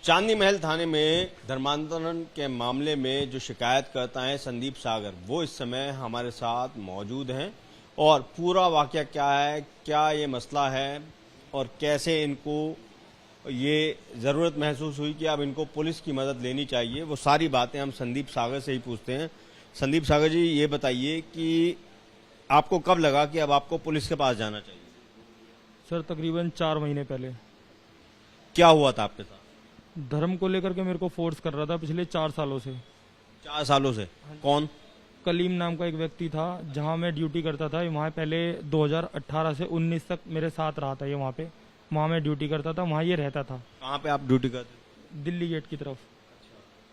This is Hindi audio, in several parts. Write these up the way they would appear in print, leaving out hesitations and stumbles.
चांदनी महल थाने में धर्मांतरण के मामले में जो शिकायतकर्ता हैं संदीप सागर, वो इस समय हमारे साथ मौजूद हैं और पूरा वाकया क्या है, क्या ये मसला है और कैसे इनको ये ज़रूरत महसूस हुई कि अब इनको पुलिस की मदद लेनी चाहिए, वो सारी बातें हम संदीप सागर से ही पूछते हैं। संदीप सागर जी, ये बताइए कि आपको कब लगा कि अब आपको पुलिस के पास जाना चाहिए? सर तकरीबन 4 महीने पहले। क्या हुआ था आपके साथ? धर्म को लेकर के मेरे को फोर्स कर रहा था पिछले 4 सालों से। 4 सालों से? कौन? कलीम नाम का एक व्यक्ति था, जहां मैं ड्यूटी करता था। वहां पहले 2018 से 19 तक मेरे साथ रहा था। ये वहां मैं ड्यूटी करता था, वहां ये रहता था। कहाँ पे आप ड्यूटी करते थे? दिल्ली गेट की तरफ।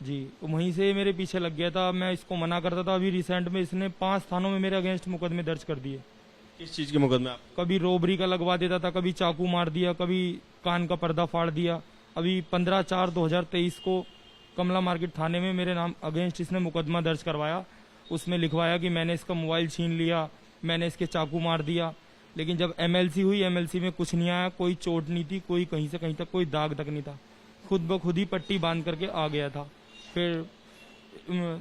जी, वहीं से मेरे पीछे लग गया था। मैं इसको मना करता था। अभी रिसेंट में इसने 5 थानों में मेरे अगेंस्ट मुकदमे दर्ज कर दिए। किस चीज के मुकदमे? आप कभी रोबरी का लगवा देता था, कभी चाकू मार दिया, कभी कान का पर्दा फाड़ दिया। अभी 15/4/2023 को कमला मार्केट थाने में मेरे नाम अगेंस्ट इसने मुकदमा दर्ज करवाया। उसमें लिखवाया कि मैंने इसका मोबाइल छीन लिया, मैंने इसके चाकू मार दिया। लेकिन जब एमएलसी हुई, एमएलसी में कुछ नहीं आया, कोई चोट नहीं थी, कोई कहीं से कहीं तक कोई दाग तक नहीं था। खुद ब खुद ही पट्टी बांध करके आ गया था। फिर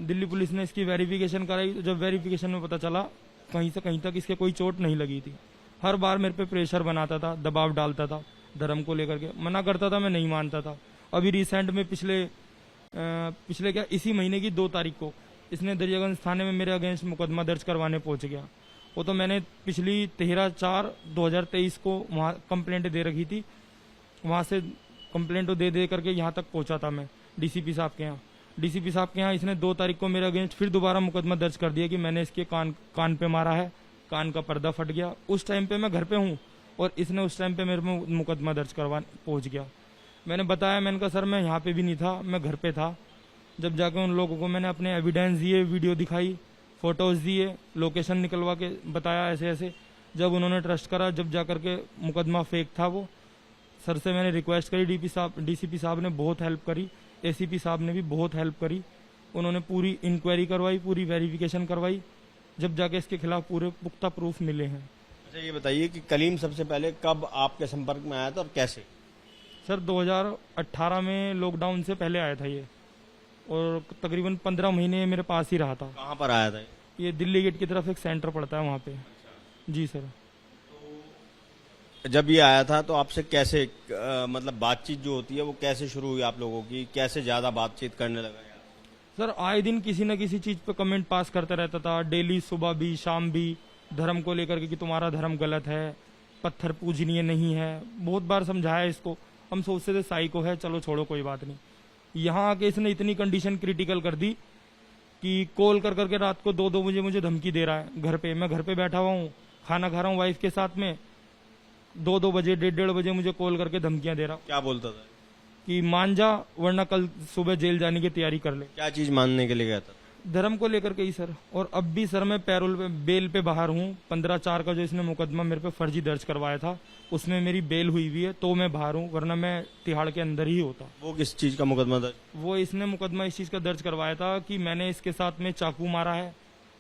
दिल्ली पुलिस ने इसकी वेरिफिकेशन कराई। तो जब वेरिफिकेशन में पता चला कहीं से कहीं तक इसके कोई चोट नहीं लगी थी। हर बार मेरे पे प्रेशर बनाता था, दबाव डालता था, धर्म को लेकर के मना करता था, मैं नहीं मानता था। अभी रिसेंट में पिछले क्या इसी महीने की 2 तारीख को इसने दरियागंज थाने में मेरे अगेंस्ट मुकदमा दर्ज करवाने पहुंच गया। वो तो मैंने पिछली 13/4/2023 को वहाँ कंप्लेंट दे रखी थी। वहाँ से कंप्लेंट दे दे करके यहाँ तक पहुंचा था मैं डीसीपी साहब के यहाँ। डीसीपी साहब के यहाँ इसने 2 तारीख को मेरे अगेंस्ट फिर दोबारा मुकदमा दर्ज कर दिया कि मैंने इसके कान पे मारा है, कान का पर्दा फट गया। उस टाइम पे मैं घर पे हूँ और इसने उस टाइम पे मेरे में मुकदमा दर्ज करवा पहुंच गया। मैंने बताया, मैंने कहा सर मैं यहाँ पे भी नहीं था, मैं घर पे था। जब जाके उन लोगों को मैंने अपने एविडेंस दिए, वीडियो दिखाई, फोटोज दिए, लोकेशन निकलवा के बताया ऐसे ऐसे। जब उन्होंने ट्रस्ट करा, जब जाकर के मुकदमा फेक था वो। सर से मैंने रिक्वेस्ट करी, डीसीपी साहब ने बहुत हेल्प करी, एसीपी साहब ने भी बहुत हेल्प करी। उन्होंने पूरी इंक्वायरी करवाई, पूरी वेरिफिकेशन करवाई, जब जाके इसके खिलाफ पूरे पुख्ता प्रूफ मिले हैं। अच्छा, ये बताइए कि कलीम सबसे पहले कब आपके संपर्क में आया था और कैसे? सर 2018 में लॉकडाउन से पहले आया था ये, और तकरीबन 15 महीने मेरे पास ही रहा था। कहाँ पर आया था? ये दिल्ली गेट की तरफ एक सेंटर पड़ता है वहाँ पे। जी सर। जब ये आया था तो आपसे कैसे मतलब बातचीत जो होती है वो कैसे शुरू हुई आप लोगों की? कैसे ज्यादा बातचीत करने लगा यार? सर आए दिन किसी न किसी चीज पे कमेंट पास करता रहता था, डेली, सुबह भी शाम भी, धर्म को लेकर के कि तुम्हारा धर्म गलत है, पत्थर पूजनीय नहीं है। बहुत बार समझाया इसको, हम सोचते थे साइको है, चलो छोड़ो कोई बात नहीं। यहाँ आके इसने इतनी कंडीशन क्रिटिकल कर दी कि कॉल कर करके रात को 2-2 बजे मुझे धमकी दे रहा है। घर पे मैं घर पे बैठा हुआ हूँ, खाना खा रहा हूँ वाइफ के साथ में, 2-2 बजे 1:30 बजे मुझे कॉल करके धमकियां दे रहा। क्या बोलता था? कि मान जा वरना कल सुबह जेल जाने की तैयारी कर ले। क्या चीज मानने के लिए गया था? धर्म को लेकर के ही सर। और अब भी सर मैं पैरोल पे बेल पे बाहर हूँ। 15/4 का जो इसने मुकदमा मेरे पे फर्जी दर्ज करवाया था, उसमें मेरी बेल हुई हुई है, तो मैं बाहर हूँ, वरना मैं तिहाड़ के अंदर ही होता। वो किस चीज का मुकदमा था? वो इसने मुकदमा इस चीज का दर्ज करवाया था कि मैंने इसके साथ में चाकू मारा है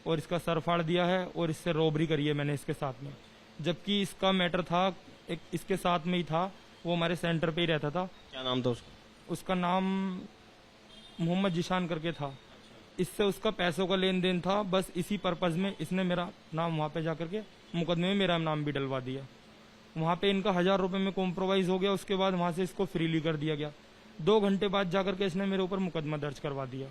और इसका सर फाड़ दिया है और इससे रॉबरी करी है मैंने इसके साथ में। जबकि इसका मैटर था एक इसके साथ में ही था, वो हमारे सेंटर पे ही रहता था। क्या नाम था उसका? उसका नाम मोहम्मद जिशान करके था। इससे उसका पैसों का लेन देन था। बस इसी पर्पज में इसने मेरा नाम वहाँ पे जाकर के मुकदमे में मेरा नाम भी डलवा दिया। वहाँ पे इनका 1000 रुपए में कॉम्प्रोमाइज हो गया। उसके बाद वहाँ से इसको फ्रीली कर दिया गया। 2 घंटे बाद जाकर के इसने मेरे ऊपर मुकदमा दर्ज करवा दिया।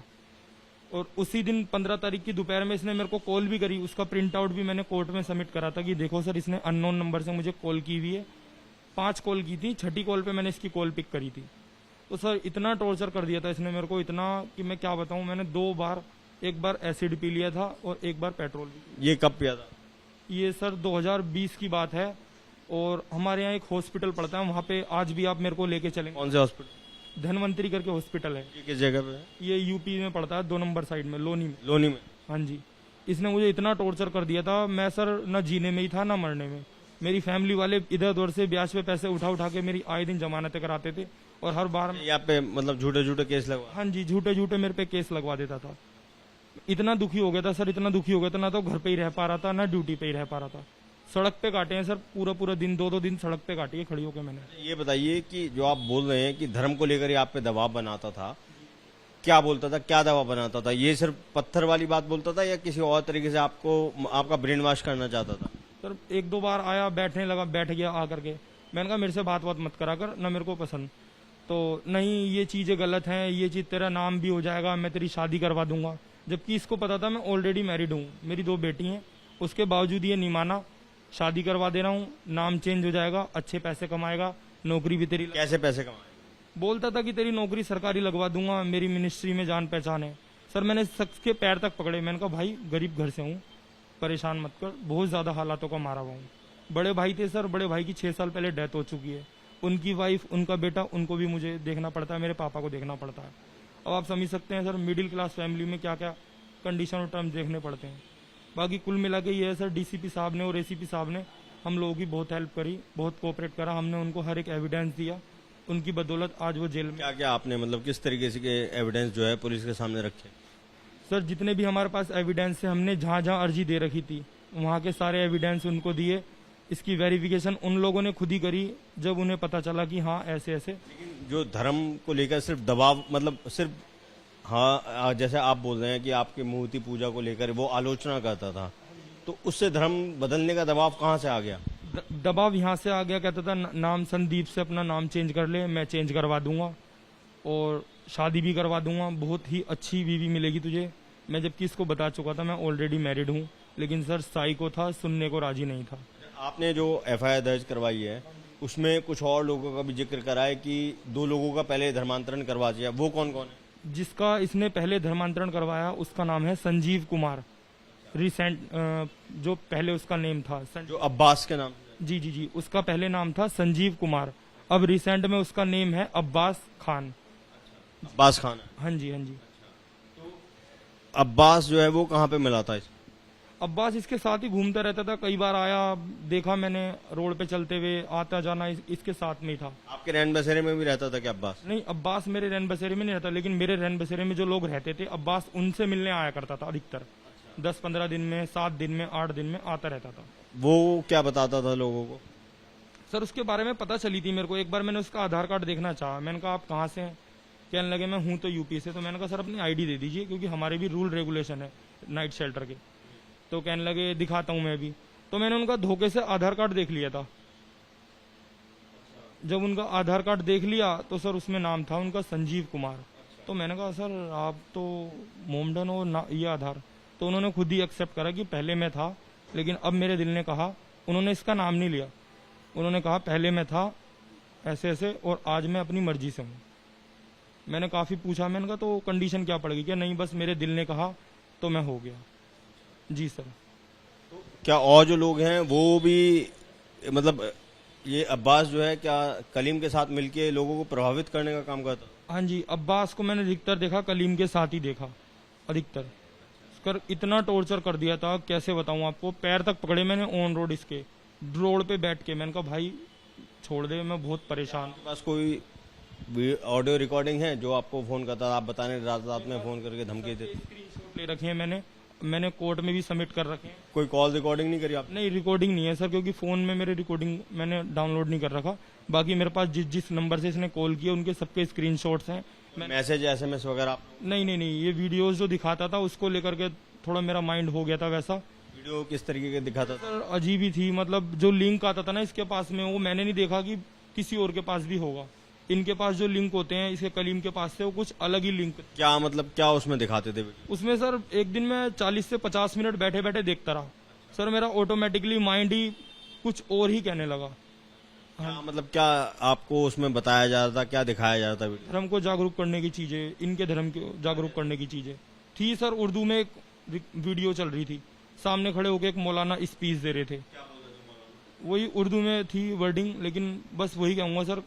और उसी दिन 15 तारीख की दोपहर में इसने मेरे को कॉल भी करी। उसका प्रिंट आउट भी मैंने कोर्ट में सबमिट करा था कि देखो सर, इसने अननोन नंबर से मुझे कॉल की हुई है। 5 कॉल की थी, 6ठी कॉल पे मैंने इसकी कॉल पिक करी थी। तो सर इतना टॉर्चर कर दिया था इसने मेरे को, इतना कि मैं क्या बताऊं। मैंने 2 बार, एक बार एसिड पी लिया था और एक बार पेट्रोल भी। ये कब पिया था? ये सर 2020 की बात है। और हमारे यहाँ एक हॉस्पिटल पड़ता है, वहाँ पे आज भी आप मेरे को लेके चलेंगे। कौन से हॉस्पिटल? धनवंतरी करके हॉस्पिटल है। ये किस जगह पे है? ये यूपी में पड़ता है, 2 नंबर साइड में, लोनी में। लोनी में? हाँ जी। इसने मुझे इतना टॉर्चर कर दिया था, मैं सर न जीने में ही था ना मरने में। मेरी फैमिली वाले इधर उधर से ब्याज पे पैसे उठा उठा के मेरी आए दिन जमानतें कराते थे। और हर बार यहाँ पे मतलब झूठे झूठे केस लगवा? हाँ जी, झूठे झूठे मेरे पे केस लगवा देता था। इतना दुखी हो गया था सर, इतना दुखी हो गया था, ना तो घर पे ही रह पा रहा था, ना ड्यूटी पे ही रह पा रहा था। सड़क पे काटे हैं सर, पूरा पूरा दिन, 2-2 दिन सड़क पे काटी है खड़ी होकर मैंने। ये बताइए कि जो आप बोल रहे हैं कि धर्म को लेकर ही आप पे दबाव बनाता था, क्या बोलता था, क्या दबाव बनाता था? ये सिर्फ पत्थर वाली बात बोलता था या किसी और तरीके से आपको आपका ब्रेन वॉश करना चाहता था? सर 1-2 बार आया, बैठने लगा, बैठ गया आकर के। मैंने कहा मेरे से बात मत करा कर, ना मेरे को पसंद। तो नहीं, ये चीज़ें गलत हैं, ये चीज़ तेरा नाम भी हो जाएगा, मैं तेरी शादी करवा दूंगा। जबकि इसको पता था मैं ऑलरेडी मैरिड हूँ, मेरी 2 बेटी हैं। उसके बावजूद ये नहीं माना, शादी करवा दे रहा हूँ, नाम चेंज हो जाएगा, अच्छे पैसे कमाएगा, नौकरी भी तेरी। कैसे पैसे कमाए? बोलता था कि तेरी नौकरी सरकारी लगवा दूंगा, मेरी मिनिस्ट्री में जान पहचान है। सर मैंने शख्स के पैर तक पकड़े, मैंने कहा भाई गरीब घर से हूँ, परेशान मत कर, बहुत ज़्यादा हालातों का मारा हुआ हूँ। बड़े भाई थे सर, बड़े भाई की 6 साल पहले डेथ हो चुकी है। उनकी वाइफ, उनका बेटा, उनको भी मुझे देखना पड़ता है, मेरे पापा को देखना पड़ता है। अब आप समझ सकते हैं सर, मिडिल क्लास फैमिली में क्या क्या कंडीशन और टर्म्स देखने पड़ते हैं। बाकी कुल मिला के ये है सर, डीसीपी साहब ने और एसीपी साहब ने हम लोगों की बहुत हेल्प करी, बहुत कोऑपरेट करा। हमने उनको हर एक एविडेंस दिया, उनकी बदौलत आज वो जेल में। क्या क्या आपने मतलब किस तरीके से के एविडेंस जो है पुलिस के सामने रखे? सर जितने भी हमारे पास एविडेंस है, हमने जहाँ जहाँ अर्जी दे रखी थी वहाँ के सारे एविडेंस उनको दिए। इसकी वेरिफिकेशन उन लोगों ने खुद ही करी जब उन्हें पता चला कि हाँ ऐसे ऐसे। जो धर्म को लेकर सिर्फ दबाव, मतलब सिर्फ, हाँ जैसे आप बोल रहे हैं कि आपकी मूर्ति पूजा को लेकर वो आलोचना करता था, तो उससे धर्म बदलने का दबाव कहाँ से आ गया? दबाव यहाँ से आ गया, कहता था नाम संदीप से अपना नाम चेंज कर ले, मैं चेंज करवा दूंगा और शादी भी करवा दूंगा, बहुत ही अच्छी बीवी मिलेगी तुझे। मैं जबकि इसको बता चुका था मैं ऑलरेडी मैरिड हूँ, लेकिन सर साइको था, सुनने को राजी नहीं था। आपने जो एफआईआर दर्ज करवाई है उसमें कुछ और लोगों का भी जिक्र करा है कि 2 लोगों का पहले धर्मांतरण करवा दिया, वो कौन कौन है? जिसका इसने पहले धर्मांतरण करवाया उसका नाम है संजीव कुमार। रिसेंट जो पहले उसका नेम था जो अब्बास के नाम? जी जी जी, उसका पहले नाम था संजीव कुमार, अब रिसेंट में उसका नेम है अब्बास खान। अब्बास खान है? हाँ जी हाँ जी। अब्बास जो है वो कहाँ पे मिला था इस? अब्बास इसके साथ ही घूमता रहता था, कई बार आया, देखा मैंने रोड पे चलते हुए, आता जाना इसके साथ में ही था। आपके रैन बसेरे में भी रहता था क्या अब्बास? नहीं, अब्बास मेरे रैन बसेरे में नहीं रहता, लेकिन मेरे रैन बसेरे में जो लोग रहते थे अब्बास उनसे मिलने आया करता था अधिकतर। 10-15 दिन में, 7 दिन में, 8 दिन में आता रहता था। वो क्या बताता था लोगों को? सर उसके बारे में पता चली थी मेरे को, एक बार मैंने उसका आधार कार्ड देखना चाहा, मैंने कहा आप कहाँ से हैं? कहने लगे मैं हूँ तो यूपी से। तो मैंने कहा सर अपनी आईडी दे दीजिए, क्योंकि हमारे भी रूल रेगुलेशन है नाइट शेल्टर के। तो कहने लगे दिखाता हूँ मैं भी। तो मैंने उनका धोखे से आधार कार्ड देख लिया था। जब उनका आधार कार्ड देख लिया तो सर उसमें नाम था उनका संजीव कुमार। तो मैंने कहा सर आप तो मोमडन हो, ये आधार। तो उन्होंने खुद ही एक्सेप्ट करा कि पहले मैं था, लेकिन अब मेरे दिल ने कहा, उन्होंने इसका नाम नहीं लिया, उन्होंने कहा पहले मैं था ऐसे ऐसे और आज मैं अपनी मर्जी से हूँ। मैंने काफ़ी पूछा, मैंने कहा तो कंडीशन क्या पड़ेगी? क्या नहीं, बस मेरे दिल ने कहा तो मैं हो गया। जी सर। तो क्या और जो लोग हैं वो भी, मतलब ये अब्बास जो है क्या कलीम के साथ मिलके लोगों को प्रभावित करने का काम करता? हाँ जी, अब्बास को मैंने अधिकतर देखा कलीम के साथ ही देखा, अधिकतर। कर इतना टॉर्चर कर दिया था, कैसे बताऊं आपको, पैर तक पकड़े मैंने ऑन रोड, इसके रोड पे बैठ के। मैंने कहा भाई छोड़ दे, मैं बहुत परेशान। आपके पास कोई ऑडियो रिकॉर्डिंग है जो आपको फोन करता था, आप बताने रात रात में फोन करके धमकी दे? स्क्रीनशॉट ले रखे हैं मैंने कोर्ट में भी सबमिट कर रखे हैं। कोई कॉल रिकॉर्डिंग नहीं करी आप? नहीं, रिकॉर्डिंग नहीं है सर, क्योंकि फोन में मेरे रिकॉर्डिंग मैंने डाउनलोड नहीं कर रखा। बाकी मेरे पास जिस नंबर से इसने कॉल किया उनके सबके स्क्रीनशॉट्स हैं। मैसेज एसएमएस वगैरह? नहीं, ये वीडियोस जो दिखाता था उसको लेकर के थोड़ा मेरा माइंड हो गया था वैसा। वीडियो किस तरीके के दिखाता था? सर अजीब ही थी, मतलब जो लिंक आता था ना इसके पास में, वो मैंने नहीं देखा कि किसी और के पास भी होगा। इनके पास जो लिंक होते हैं इसके कलीम के पास से, वो कुछ अलग ही लिंक। क्या मतलब क्या उसमें दिखाते थे? उसमें सर एक दिन में 40 से 50 मिनट बैठे बैठे देखता रहा सर, मेरा ऑटोमेटिकली माइंड ही कुछ और ही कहने लगा। हाँ, मतलब क्या आपको उसमें बताया जा रहा था, क्या दिखाया जा रहा था? धर्म को जागरूक करने की चीजें, इनके धर्म को जागरूक करने की चीजें थी सर। उर्दू में एक वीडियो चल रही थी, सामने खड़े होकर एक मौलाना स्पीच दे रहे थे, वही उर्दू में थी वर्डिंग, लेकिन बस वही कहूंगा सर,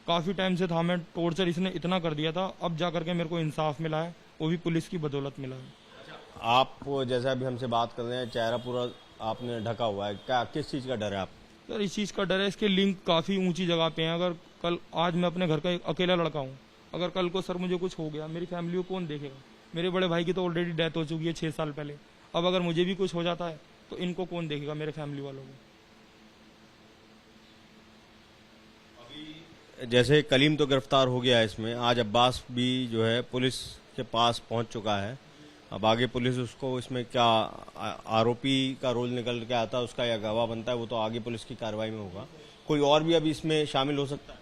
काफी टाइम से था मैं, टॉर्चर इसने इतना कर दिया था, अब जाकर के मेरे को इंसाफ मिला है, वो भी पुलिस की बदौलत मिला है। आप जैसे अभी हमसे बात कर रहे हैं, चेहरा पूरा आपने ढका हुआ है, क्या किस चीज का डर है आप? सर इस चीज का डर है, इसके लिंक काफी ऊंची जगह पे हैं। अगर कल, आज मैं अपने घर का एक अकेला लड़का हूँ, अगर कल को सर मुझे कुछ हो गया, मेरी फैमिली को कौन देखेगा? मेरे बड़े भाई की तो ऑलरेडी डेथ हो चुकी है 6 साल पहले। अब अगर मुझे भी कुछ हो जाता है तो इनको कौन देखेगा, मेरे फैमिली वालों को। जैसे कलीम तो गिरफ्तार हो गया है इसमें, आज अब्बास भी जो है पुलिस के पास पहुंच चुका है। अब आगे पुलिस उसको इसमें क्या आरोपी का रोल निकल के आता है उसका या गवाह बनता है, वो तो आगे पुलिस की कार्रवाई में होगा। कोई और भी अभी इसमें शामिल हो सकता है?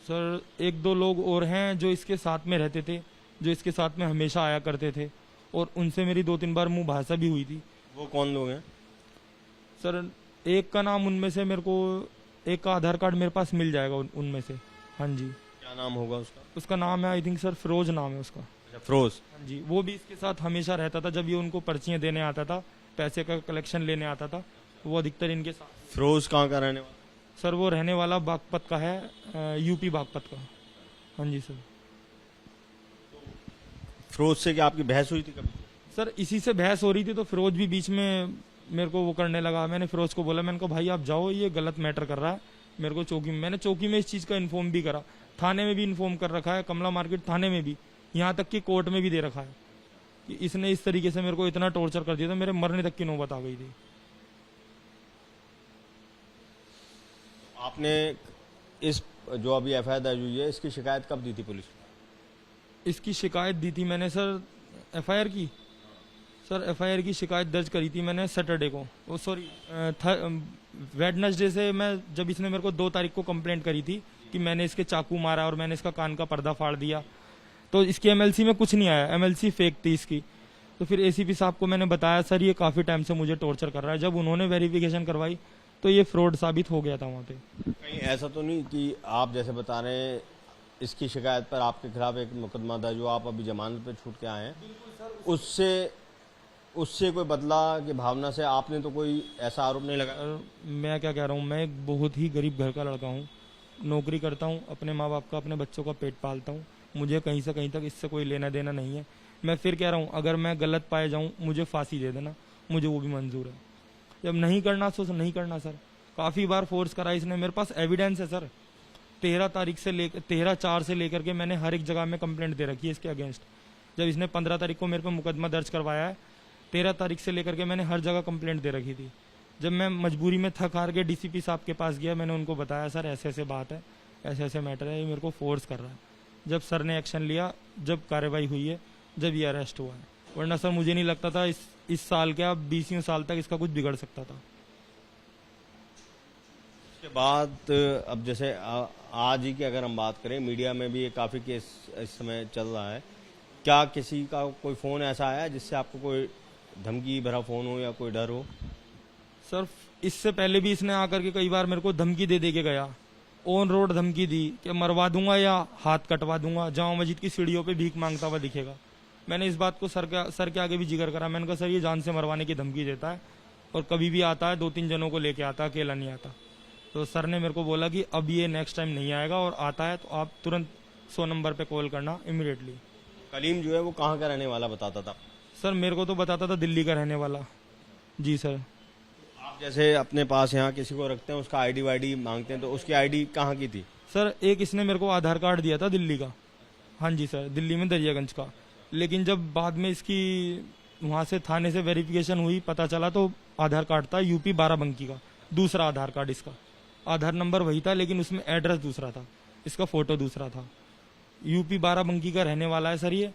सर 1-2 लोग और हैं जो इसके साथ में रहते थे, जो इसके साथ में हमेशा आया करते थे, और उनसे मेरी 2-3 बार मुंह भाषा भी हुई थी। वो कौन लोग हैं? सर एक का नाम उनमें से मेरे को, एक का आधार कार्ड मेरे पास मिल जाएगा उनमें से। हाँ जी। क्या नाम होगा उसका? उसका नाम है आई थिंक सर फिरोज नाम है उसका। अच्छा, फिरोज। हाँ जी, वो भी इसके साथ हमेशा रहता था। जब ये उनको पर्चियां देने आता था, पैसे का कलेक्शन लेने आता था, वो अधिकतर इनके साथ। फिरोज कहाँ का रहने वाला? सर वो रहने वाला बागपत का है, यूपी बागपत का। हाँ जी सर। फिरोज से क्या आपकी बहस हुई थी कभी? सर इसी से बहस हो रही थी, तो फिरोज भी बीच में मेरे को वो करने लगा। मैंने फिरोज को बोला, मैंने कहा भाई आप जाओ, ये गलत मैटर कर रहा है। मेरे को मैंने चौकी में इस चीज का इन्फॉर्म भी करा, थाने में भी इन्फॉर्म कर रखा है, कमला मार्केट थाने में भी, यहाँ तक कि कोर्ट में भी दे रखा है कि इसने इस तरीके से मेरे को इतना टॉर्चर कर दिया था, मेरे मरने तक की नौबत आ गई थी। आपने इस जो अभी एफआईआर दर्ज हुई है इसकी शिकायत कब दी थी पुलिस? इसकी शिकायत दी थी मैंने सर, एफआईआर की, सर एफआईआर की शिकायत दर्ज करी थी मैंने सैटरडे को, वो सॉरी वेडनेसडे से। मैं जब इसने मेरे को 2 तारीख को कंप्लेंट करी थी कि मैंने इसके चाकू मारा और मैंने इसका कान का पर्दा फाड़ दिया, तो इसकी एमएलसी में कुछ नहीं आया, एमएलसी फेक थी इसकी। तो फिर एसीपी साहब को मैंने बताया सर ये काफी टाइम से मुझे टॉर्चर कर रहा है। जब उन्होंने वेरिफिकेशन करवाई तो ये फ्रॉड साबित हो गया था वहाँ पे। कहीं ऐसा तो नहीं कि आप जैसे बता रहे हैं इसकी शिकायत पर आपके खिलाफ एक मुकदमा दर्ज हुआ, आप अभी जमानत पे छूट के आए हैं, उससे कोई बदला की भावना से आपने तो कोई ऐसा आरोप नहीं लगाया? मैं क्या कह रहा हूँ, मैं एक बहुत ही गरीब घर का लड़का हूँ, नौकरी करता हूँ, अपने माँ बाप का, अपने बच्चों का पेट पालता हूँ, मुझे कहीं से कहीं तक इससे कोई लेना देना नहीं है। मैं फिर कह रहा हूँ अगर मैं गलत पाए जाऊँ मुझे फांसी दे देना, मुझे वो भी मंजूर है। जब नहीं करना तो नहीं करना सर। काफी बार फोर्स करा इसने, मेरे पास एविडेंस है सर। 13/4 से लेकर के मैंने हर एक जगह में कंप्लेंट दे रखी है इसके अगेंस्ट। जब इसने 15 तारीख को मेरे पे मुकदमा दर्ज करवाया है, 13 तारीख से लेकर के मैंने हर जगह कंप्लेंट दे रखी थी। जब मैं मजबूरी में थक हार के डीसीपी साहब के पास गया, मैंने उनको बताया सर ऐसे ऐसे बात है, ऐसे ऐसे मैटर है, ये मेरे को फोर्स कर रहा है। जब सर ने एक्शन लिया, जब कार्रवाई हुई है, जब ये अरेस्ट हुआ है, वरना सर मुझे नहीं लगता था इस साल क्या 20 साल तक इसका कुछ बिगड़ सकता था। उसके बाद अब जैसे आज ही की अगर हम बात करें, मीडिया में भी ये काफ़ी केस इस समय चल रहा है, क्या किसी का कोई फ़ोन ऐसा आया जिससे आपको कोई धमकी भरा फ़ोन हो या कोई डर हो? सर इससे पहले भी इसने आकर के कई बार मेरे को धमकी दे के गया, ऑन रोड धमकी दी कि मरवा दूंगा या हाथ कटवा दूंगा, जामा मस्जिद की सीढ़ियों पे भीख मांगता हुआ दिखेगा। मैंने इस बात को सर के आगे भी जिक्र करा, मैंने कहा सर ये जान से मरवाने की धमकी देता है और कभी भी आता है 2-3 जनों को लेके आता है, अकेला नहीं आता। तो सर ने मेरे को बोला कि अब ये नेक्स्ट टाइम नहीं आएगा और आता है तो आप तुरंत 100 नंबर पे कॉल करना इमीडिएटली। कलीम जो है वो कहाँ का रहने वाला बताता था? सर मेरे को तो बताता था दिल्ली का रहने वाला। जी सर। आप जैसे अपने पास यहाँ किसी को रखते हैं, उसका आईडी वाईडी मांगते हैं, तो उसकी आईडी कहाँ की थी? सर एक इसने मेरे को आधार कार्ड दिया था दिल्ली का। हाँ जी सर, दिल्ली में दरियागंज का। लेकिन जब बाद में इसकी वहाँ से थाने से वेरिफिकेशन हुई, पता चला तो आधार कार्ड था यूपी बाराबंकी का, दूसरा आधार कार्ड इसका। आधार नंबर वही था लेकिन उसमें एड्रेस दूसरा था, इसका फोटो दूसरा था। यूपी बाराबंकी का रहने वाला है सर ये।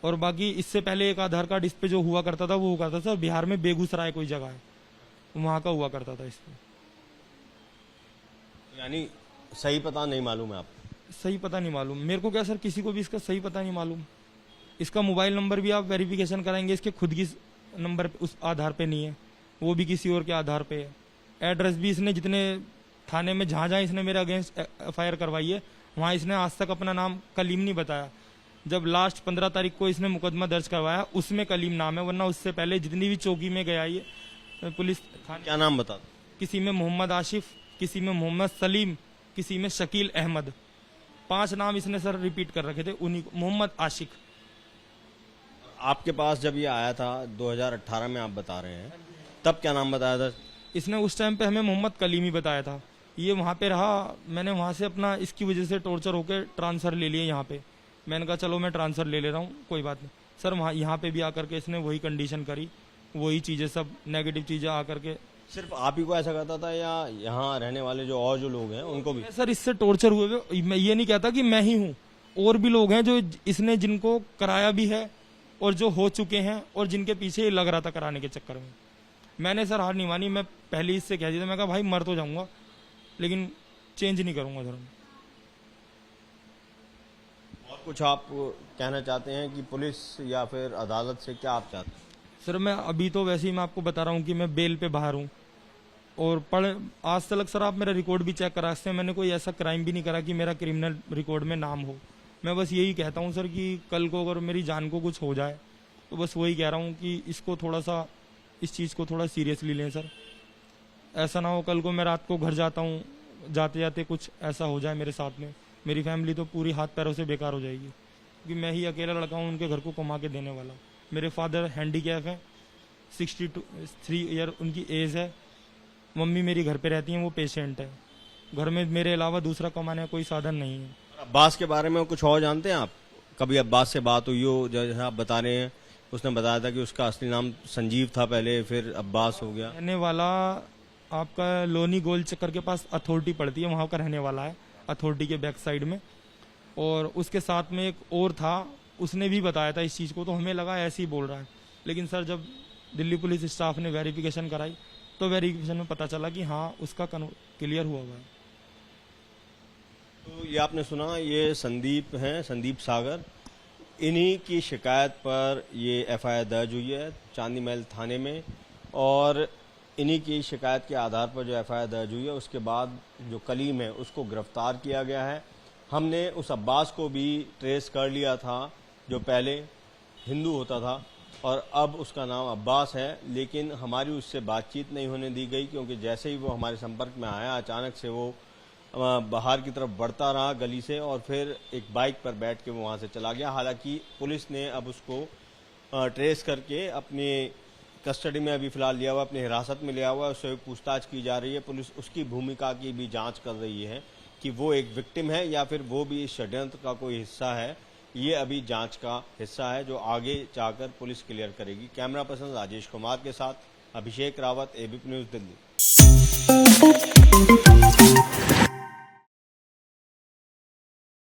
और बाकी इससे पहले एक आधार कार्ड इस पे जो हुआ करता था वो हुआ करता था बिहार में, बेगूसराय कोई जगह है, वहां का हुआ करता था इस पे। यानी सही पता नहीं मालूम है आपको? सही पता नहीं मालूम मेरे को। क्या सर किसी को भी इसका सही पता नहीं मालूम। इसका मोबाइल नंबर भी आप वेरिफिकेशन कराएंगे, इसके खुद की नंबर उस आधार पे नहीं है, वो भी किसी और के आधार पे है। एड्रेस भी इसने जितने थाने में जहां जहां इसने मेरे अगेंस्ट एफआईआर करवाई है, वहां इसने आज तक अपना नाम कलीम नहीं बताया। जब लास्ट 15 तारीख को इसने मुकदमा दर्ज करवाया उसमें कलीम नाम है, वरना उससे पहले जितनी भी चौकी में गया ये पुलिस थाने। क्या नाम बता? किसी में मोहम्मद आशिफ, किसी में मोहम्मद सलीम, किसी में शकील अहमद, 5 नाम इसने सर रिपीट कर रखे थे। उन्हीं मोहम्मद आशिक। आपके पास जब ये आया था 2018 में आप बता रहे हैं, तब क्या नाम बताया था इसने? उस टाइम पे हमें मोहम्मद कलीम ही बताया था। ये वहाँ पे रहा, मैंने वहाँ से अपना इसकी वजह से टॉर्चर होकर ट्रांसफर ले लिया यहाँ पे। मैंने कहा चलो मैं ट्रांसफर ले ले रहा हूँ, कोई बात नहीं। सर वहाँ यहाँ पे भी आकर के इसने वही कंडीशन करी वही चीज़ें सब नेगेटिव चीज़ें आकर के। सिर्फ आप ही को ऐसा करता था या यहाँ रहने वाले जो और जो लोग हैं उनको भी? सर इससे टॉर्चर हुए हुए, मैं ये नहीं कहता कि मैं ही हूँ, और भी लोग हैं जो इसने जिनको कराया भी है और जो हो चुके हैं और जिनके पीछे ये लग रहा था कराने के चक्कर में। मैंने सर हार नहीं मानी, मैं पहले इससे कह दिया था, मैं कहा भाई मर तो जाऊंगा लेकिन चेंज नहीं करूंगा धर्म। और कुछ आप कहना चाहते हैं कि पुलिस या फिर अदालत से क्या आप चाहते हैं? सर मैं अभी तो वैसे ही मैं आपको बता रहा हूँ कि मैं बेल पे बाहर हूँ, और आज तक सर आप मेरा रिकॉर्ड भी चेक करा सकते हैं, मैंने कोई ऐसा क्राइम भी नहीं करा कि मेरा क्रिमिनल रिकॉर्ड में नाम हो। मैं बस यही कहता हूँ सर कि कल को अगर मेरी जान को कुछ हो जाए तो बस वही कह रहा हूँ कि इसको थोड़ा सा, इस चीज़ को थोड़ा सीरियसली लें सर। ऐसा ना हो कल को मैं रात को घर जाता हूँ, जाते जाते कुछ ऐसा हो जाए मेरे साथ में, मेरी फैमिली तो पूरी हाथ पैरों से बेकार हो जाएगी, क्योंकि मैं ही अकेला लड़का हूँ उनके घर को कमा के देने वाला। मेरे फादर हैंडीकैप हैं, 63 ईयर उनकी एज है, मम्मी मेरी घर पे रहती हैं, वो पेशेंट है, घर में मेरे अलावा दूसरा कमाने का कोई साधन नहीं है। अब्बास के बारे में कुछ और जानते हैं आप? कभी अब्बास से बात हुई हो? जैसे आप बता रहे हैं उसने बताया था कि उसका असली नाम संजीव था पहले, फिर अब्बास हो गया। रहने वाला आपका लोनी गोल चक्कर के पास अथॉरिटी पड़ती है, वहाँ का रहने वाला है, अथॉरिटी के बैक साइड में। और उसके साथ में एक और था, उसने भी बताया था इस चीज़ को, तो हमें लगा ऐसे ही बोल रहा है, लेकिन सर जब दिल्ली पुलिस स्टाफ ने वेरिफिकेशन कराई तो वेरिफिकेशन में पता चला कि हाँ उसका क्लियर हुआ है। तो ये आपने सुना, ये संदीप हैं, संदीप सागर, इन्हीं की शिकायत पर ये एफआईआर दर्ज हुई है चांदी महल थाने में, और इन्हीं की शिकायत के आधार पर जो एफआईआर दर्ज हुई है उसके बाद जो कलीम है उसको गिरफ्तार किया गया है। हमने उस अब्बास को भी ट्रेस कर लिया था जो पहले हिंदू होता था और अब उसका नाम अब्बास है, लेकिन हमारी उससे बातचीत नहीं होने दी गई, क्योंकि जैसे ही वो हमारे संपर्क में आया अचानक से वो बाहर की तरफ बढ़ता रहा गली से और फिर एक बाइक पर बैठ के वो वहाँ से चला गया। हालांकि पुलिस ने अब उसको ट्रेस करके अपनी कस्टडी में अभी फिलहाल लिया हुआ, अपनी हिरासत में लिया हुआ है, उससे पूछताछ की जा रही है। पुलिस उसकी भूमिका की भी जांच कर रही है कि वो एक विक्टिम है या फिर वो भी इस षड्यंत्र का कोई हिस्सा है। ये अभी जांच का हिस्सा है जो आगे जाकर पुलिस क्लियर करेगी। कैमरा पर्सन राजेश कुमार के साथ अभिषेक रावत, एबीपी न्यूज़, दिल्ली।